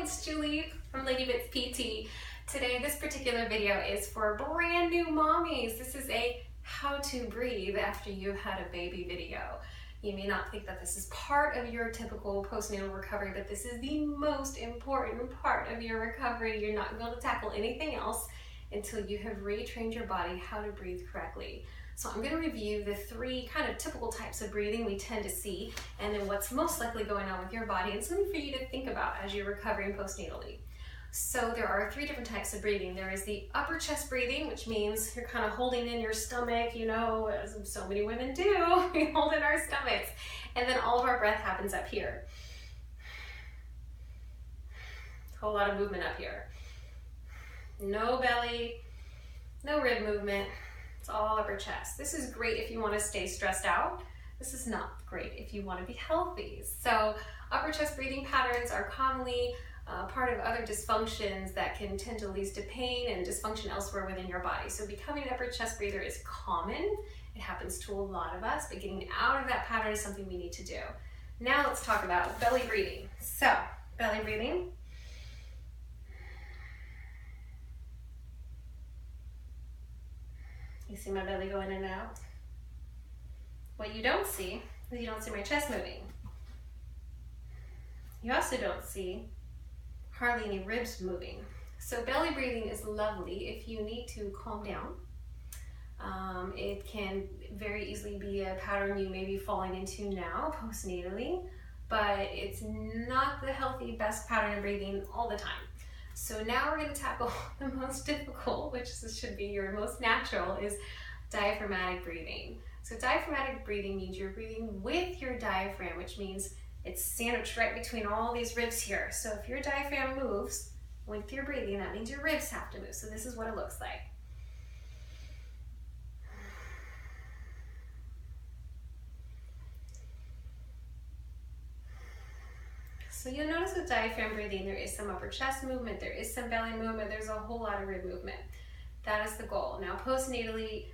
it's Julie from Lady Bits PT. Today, this particular video is for brand new mommies. This is a how to breathe after you've had a baby video. You may not think that this is part of your typical postnatal recovery, but this is the most important part of your recovery. You're not going to tackle anything else until you have retrained your body how to breathe correctly. So I'm going to review the three kind of typical types of breathing we tend to see, and then what's most likely going on with your body, and something for you to think about as you're recovering postnatally. So there are three different types of breathing. There is the upper chest breathing, which means you're kind of holding in your stomach, you know, as so many women do, we hold in our stomachs. And then all of our breath happens up here. A whole lot of movement up here. No belly, no rib movement. It's all upper chest. This is great if you want to stay stressed out. This is not great if you want to be healthy. So upper chest breathing patterns are commonly part of other dysfunctions that can tend to lead to pain and dysfunction elsewhere within your body. So becoming an upper chest breather is common. It happens to a lot of us, but getting out of that pattern is something we need to do. Now let's talk about belly breathing. So belly breathing. You see my belly going in and out? What you don't see is you don't see my chest moving. You also don't see hardly any ribs moving. So belly breathing is lovely if you need to calm down. It can very easily be a pattern you may be falling into now postnatally, but it's not the healthy best pattern of breathing all the time. So now we're going to tackle the most difficult, which should be your most natural, is diaphragmatic breathing. So diaphragmatic breathing means you're breathing with your diaphragm, which means it's sandwiched right between all these ribs here. So if your diaphragm moves with your breathing, that means your ribs have to move. So this is what it looks like. So you'll notice with diaphragm breathing, there is some upper chest movement, there is some belly movement, there's a whole lot of rib movement. That is the goal. Now postnatally,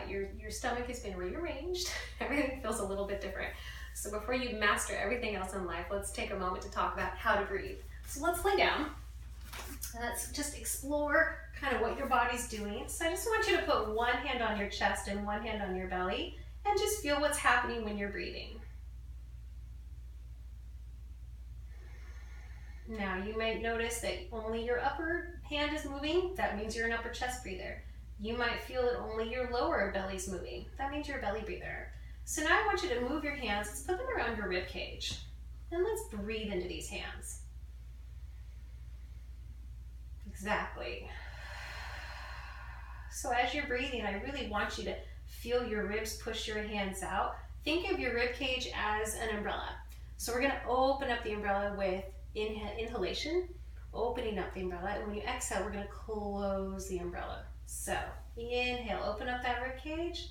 your stomach has been rearranged. Everything feels a little bit different. So before you master everything else in life, let's take a moment to talk about how to breathe. So let's lay down. Let's just explore kind of what your body's doing. So I just want you to put one hand on your chest and one hand on your belly and just feel what's happening when you're breathing. Now you might notice that only your upper hand is moving. That means you're an upper chest breather. You might feel that only your lower belly's moving. That means you're a belly breather. So now I want you to move your hands, let's put them around your rib cage. And let's breathe into these hands. Exactly. So as you're breathing, I really want you to feel your ribs push your hands out. Think of your rib cage as an umbrella. So we're going to open up the umbrella with inhalation, opening up the umbrella, and when you exhale, we're going to close the umbrella. So inhale, open up that rib cage.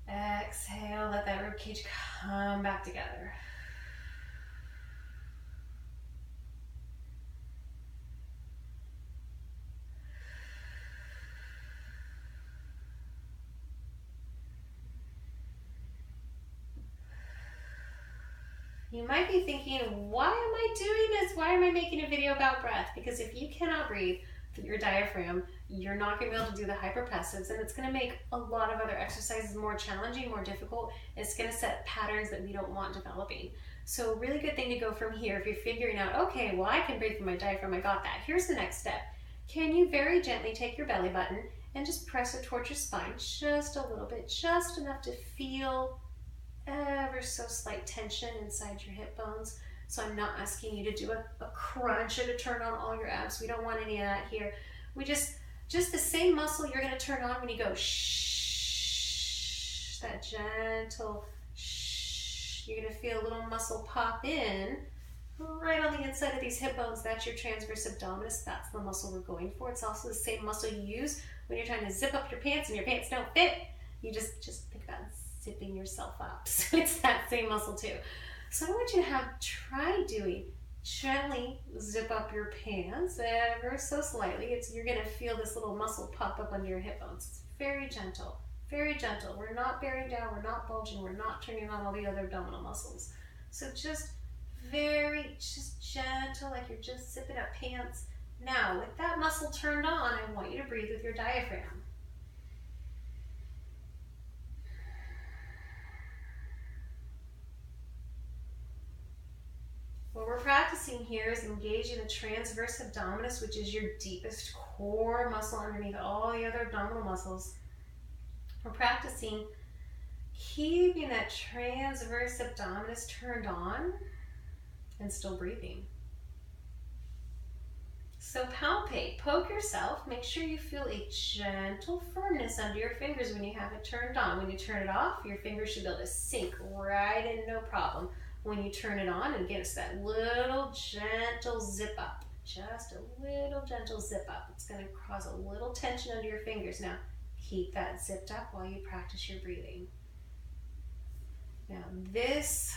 Exhale, let that rib cage come back together. You might be thinking, why am I doing this? Why am I making a video about breath? Because if you cannot breathe through your diaphragm, you're not going to be able to do the hypopressives, and it's going to make a lot of other exercises more challenging, more difficult. It's going to set patterns that we don't want developing. So a really good thing to go from here, if you're figuring out, okay, well, I can breathe through my diaphragm, I got that. Here's the next step. Can you very gently take your belly button and just press it towards your spine just a little bit, just enough to feel ever so slight tension inside your hip bones. So I'm not asking you to do a crunch or to turn on all your abs. We don't want any of that here. We just the same muscle you're going to turn on when you go shh, that gentle shh. You're going to feel a little muscle pop in right on the inside of these hip bones. That's your transverse abdominus. That's the muscle we're going for. It's also the same muscle you use when you're trying to zip up your pants and your pants don't fit. You just think about zipping yourself up. So it's that same muscle too. So I want you to try doing gently zip up your pants ever so slightly. You're going to feel this little muscle pop up under your hip bones. It's very gentle, very gentle. We're not bearing down, we're not bulging, we're not turning on all the other abdominal muscles. So just gentle, like you're just zipping up pants. Now, with that muscle turned on, I want you to breathe with your diaphragm. What we're practicing here is engaging the transverse abdominus, which is your deepest core muscle underneath all the other abdominal muscles. We're practicing keeping that transverse abdominus turned on and still breathing. So palpate, poke yourself, make sure you feel a gentle firmness under your fingers when you have it turned on. When you turn it off, your fingers should be able to sink right in, no problem. When you turn it on, and again, it's that little gentle zip up, just a little gentle zip up. It's going to cause a little tension under your fingers. Now, keep that zipped up while you practice your breathing. Now, this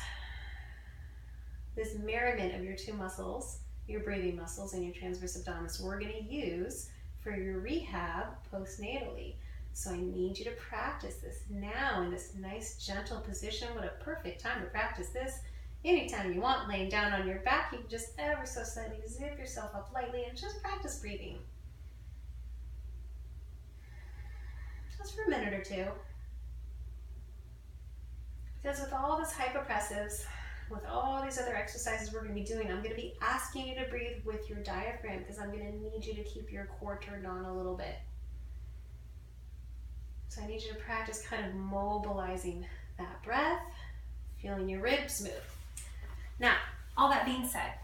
merriment of your two muscles, your breathing muscles and your transverse abdominis, we're going to use for your rehab postnatally. So I need you to practice this now in this nice gentle position. What a perfect time to practice this. Anytime you want, laying down on your back, you can just ever so slightly zip yourself up lightly and just practice breathing. Just for a minute or two. Because with all this hypopressives, with all these other exercises we're going to be doing, I'm going to be asking you to breathe with your diaphragm because I'm going to need you to keep your core turned on a little bit. So I need you to practice kind of mobilizing that breath, feeling your ribs move. Now, all that being said,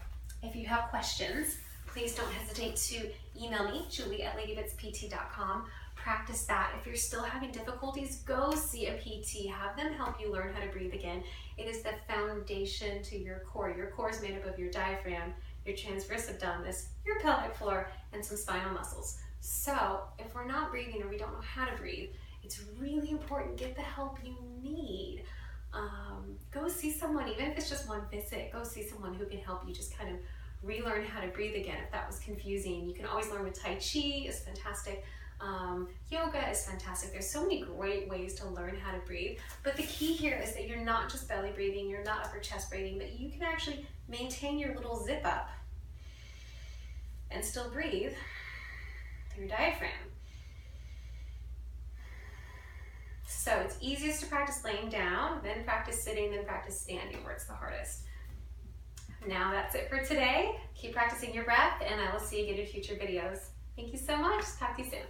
if you have questions, please don't hesitate to email me, julie@ladybitspt.com. Practice that. If you're still having difficulties, go see a PT. Have them help you learn how to breathe again. It is the foundation to your core. Your core is made up of your diaphragm, your transverse abdominis, your pelvic floor, and some spinal muscles. So if we're not breathing or we don't know how to breathe, it's really important. Get the help you need. Go see someone, even if it's just one visit, go see someone who can help you just kind of relearn how to breathe again if that was confusing. You can always learn with Tai Chi, is fantastic. Yoga is fantastic. There's so many great ways to learn how to breathe. But the key here is that you're not just belly breathing, you're not upper chest breathing, but you can actually maintain your little zip up and still breathe through your diaphragm. So it's easiest to practice laying down, then practice sitting, then practice standing where it's the hardest. Now that's it for today. Keep practicing your breath, and I will see you again in future videos. Thank you so much. Talk to you soon.